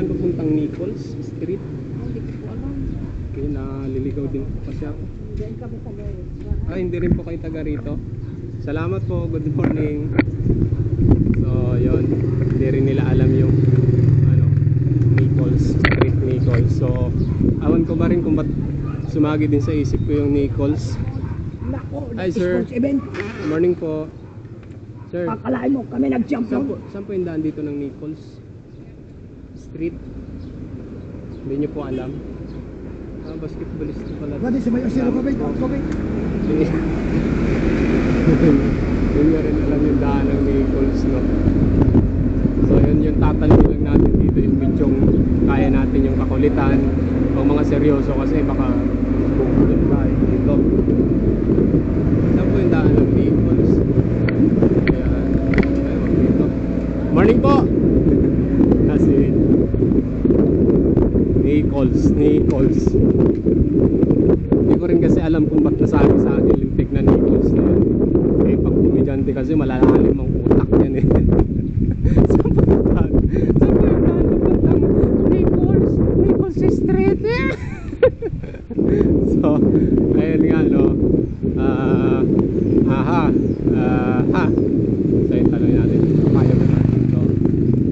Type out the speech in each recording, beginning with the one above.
saan papuntang Nichols Street? Hindi ko po alam. Okay, naliligaw din po kasi ako. Diyan kami sa Garage. Hindi rin po kayo taga rito. Salamat po, good morning. So, yun. Hindi rin nila alam yung Nichols Street, Nichols. So, awan ko ba rin kung ba't sumagi din sa isip ko yung Nichols. Nako, Hi, sir. sports event. Good morning po. Sir, Akalain mo kami nag-jump saan lang. po yung daan dito ng Nichols Street? Hindi nyo po alam. Basketballist pala. Gadi sa may asira ko, babe. Hindi nyo rin alam yung daan ng Nichols, no? So yun yung tatanungin lang natin dito yung bidyong kaya natin yung kakulitan o mga seryoso kasi baka bubulin tayo dito. Saan po yung daan ng Nichols? Ayan. Ayun, dito. Morning po! Kasi Nichols. Hindi ko rin kasi alam kung ba't nasabi sa akin limpik na Nichols na yun. Eh pag kumidyante kasi malalalim ang utak yan eh. Saan po yung daan? Nichols Street eh! So, ayun nga no. So yung tanong natin, kaya ba natin ito?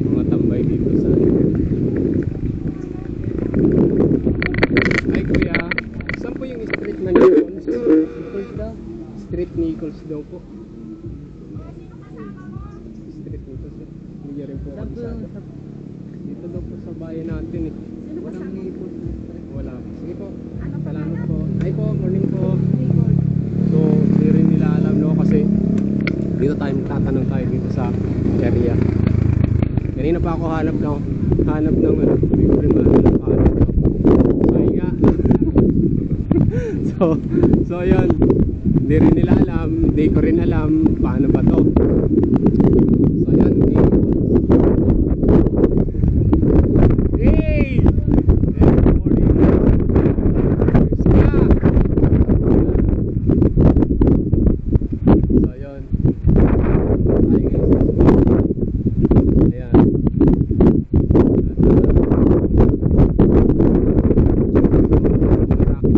Mga tambay dito sa ay kuya, saan po yung street na Nichols? Nichols daw? Street Nichols daw po. Street Nichols daw. Hindi rin po kabisado. Dito daw po sa bayan natin eh. Walang Nichols. Wala. Sige po. Salamat po. Ay po, morning po. So, hindi rin nila alam no kasi dito tayo tatanong tayo dito sa area. Kanina pa ako hanap ng hindi ko rin mahanap so yun, hindi rin nila alam, hindi ko rin alam paano ba to. So yun, hey! Good morning. So yun, ayan.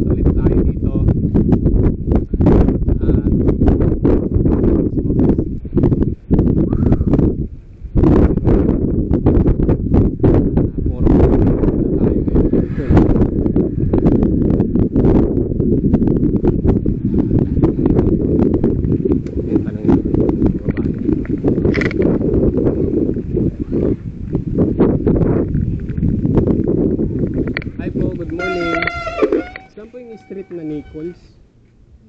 Ulit tayo dito. Hi po, good morning. Saan po yung street na Nichols?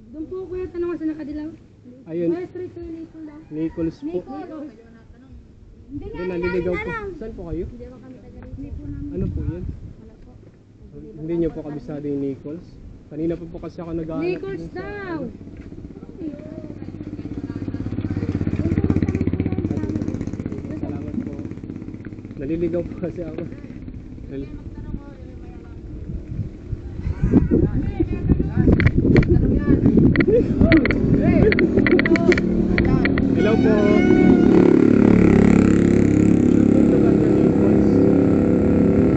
Doon po kuya, tanong sa nakadilaw. Ayun, Kuya, street to Nichols daw. Nichols po. Hindi Hindi, naliligaw po. Saan po kayo? Hindi ako kami taga rito. Hindi po namin. Ano po yan? Wala po. Hindi nyo po kabisado yung Nichols? Kanina pa po kasi ako nag-aaral. Nichols daw! Salamat po. Naliligaw po kasi ako. Hello po.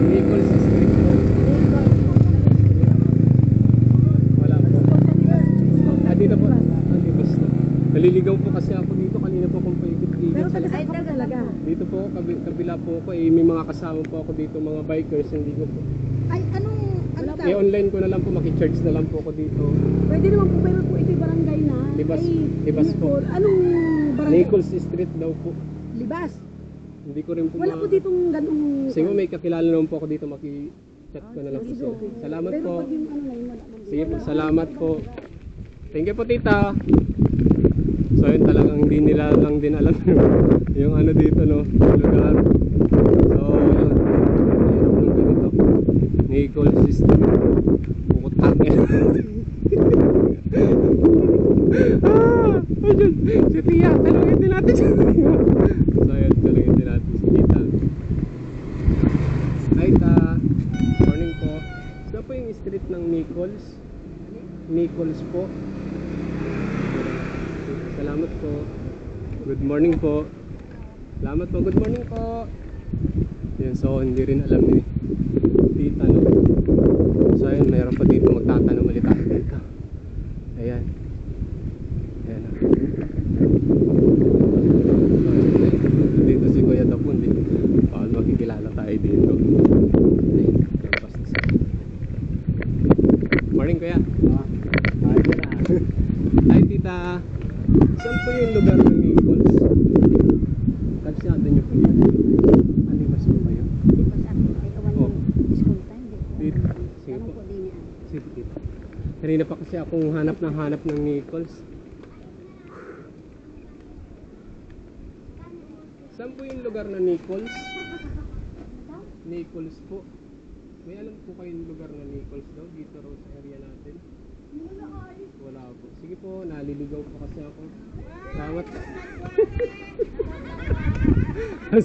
Nichols Street po. Wala po. Dito po. Dito po. Naliligaw po kasi ako dito. Kanina po akong paikot-ikot. Pero taga saan ka po talaga? Dito po, kabila po ako. May mga kasama po ako dito, mga bikers. Hindi ko po. Ay, ano ka? Online ko na lang po, makicharge na lang po ako dito. Pwede naman po, pero po ito'y barangay na. Libas. Ay, Libas po. Nicole. Anong barangay? Nichols Street daw po. Libas. Hindi ko rin po Wala po ditong ganong... Sige, may kakilala naman po ako dito, maki-chat ko na lang po sila. Salamat Pero po. pag yung ano na yun, wala po. Sige po, salamat po. Thank you po, tita. So yun, talagang hindi nila lang din alam yung ano dito, no, lugar. So yun, hirap ng ganito. Nichols Street. Pukutang yan. Ayun, si Tia, talungin din natin siya. So yun, talungin din natin si tita. Hi, ta. Morning po. Saan po yung street ng Nichols? Nichols po. Salamat po. Good morning po. Salamat po. Good morning po. Yun, so hindi rin alam ni tita, no? So ayun, mayroon pa dito, magtatanong ulit ako dito. Ayan. Ayan. So, dito si Kuya Dapon, paano makikilala tayo dito. Ayun, lampas na siya. Morning, Kuya. Hi, tita. Saan po yung lugar ng Naples? Kalsada niyo po yun. Alimas po kayo. Pas ako, ay awan Oh. yung school time. Dito. Sige Tanong po. po din yan. Sige, tita. Kanina pa kasi akong hanap ng Naples. Saan po yung lugar na Naples? Naples po. May alam po kayong lugar na Naples daw dito raw sa area natin? Wala po. Sige po, naliligaw po kasi ako. Salamat.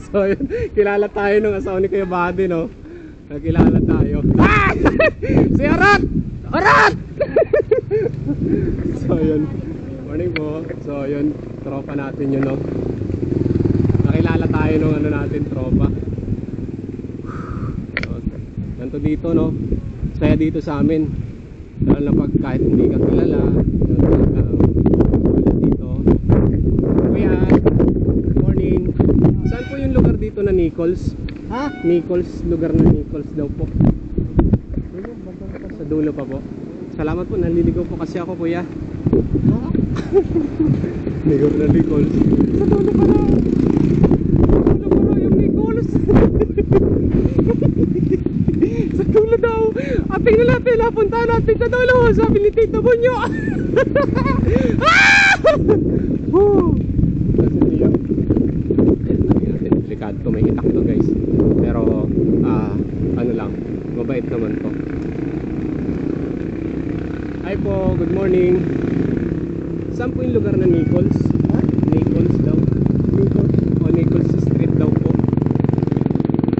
So yun, kilala tayo nung asawa ni Kuya Buddy, no? Nakilala tayo. Ah! Si Arat! Arat! So yun, morning po. So yun, tropa natin yun, no? Nakilala tayo nung ano natin, tropa. Okay. Ganito dito, no? Saya dito sa amin. Lalo na pag kahit hindi ka kilala, dito. Kuya, morning. Saan po yung lugar dito na Nichols? Ha? Nichols, lugar na Nichols daw po. Sa dulo pa po. Salamat po, naliligaw po kasi ako, kuya. Lugar na Nichols. Sa dulo pa na. Sa dulo pa na yung Nichols. Sa dulo daw. Ating na natin, napuntahan natin sa dulo. Sabi ni Tito Bunyo. Woo! Kasi niya. Delikado to, may itak to, guys. Pero, ano lang, mabait naman to. Hi po, good morning. Saan po yung lugar na Nichols? Ha? Nichols daw. Nichols. O Nichols Street daw po.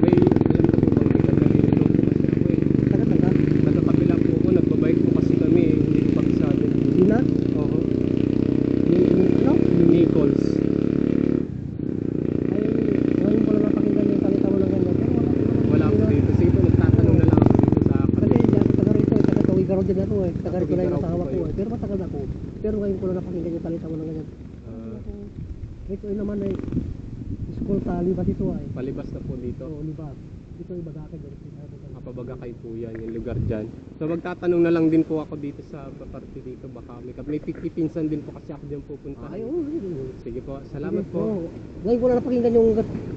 May alam na po bang kita, nalilino po kasi ako eh. Taga-taga. Nagkakapila po ako, nagbabike po kasi kami eh. Hindi ko pakisabi. Sina? Oo. Ano? Nichols. Ay, ngayon ko lang napakinggan yung salita mo ng ganyan. Pero Wala po dito. Sige po, magtatanong na lang ako dito sa Kasi dati taga rito eh, taga Tawigaraw din ako eh. Taga rito lang yung Tawigaraw asawa po ko kayo. eh. Pero matagal ako. Pero ngayon ko lang napakinggan yung salita mo ng ganyan. Ito ay naman ay school sa Libas ito ay. Palibas na po dito. So, Libas. Ito ay Bagakay. Kapabaga kay po yan, yung lugar dyan. So magtatanong na lang din po ako dito sa parte dito. Baka may pipinsan din po kasi ako dyan pupunta. Ay, oo. Sige po, salamat po. Oo. Ngayon ko lang napakinggan yung...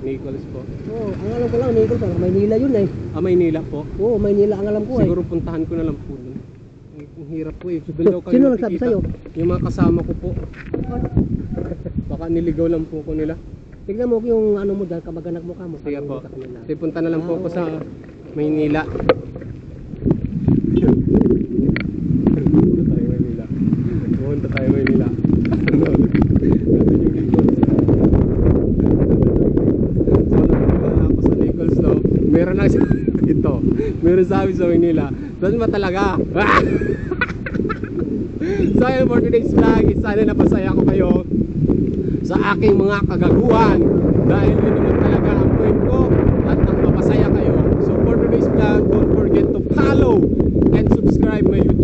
Nichols po. Oo, ang alam ko lang, Nichols, Maynila yun eh. Maynila po. Oo, Maynila ang alam ko eh. Siguro puntahan ko na lang po dun. Ang hirap po eh. Doon daw kayo Sino nagsabi makikita. sa'yo? Yung mga kasama ko po. Baka niligaw lang po ko nila. Tignan mo yung ano mo dyan, kamag-anak mo ka mo. Sige po. Sa kanila. Sige, punta na lang po ako sa Maynila. Punta tayo Maynila. Punta tayo Maynila. Nandun yung Nichols. So, nagpapala ako sa Nichols, no? Meron na ito. Meron sabi sa Maynila. Saan ba talaga? So, yun for today's vlog. Sana napasaya ko kayo sa aking mga kagaguhan. Dahil yun naman talaga ang point ko. At nang mapasaya kayo. So, for today's vlog, don't forget to follow and subscribe my YouTube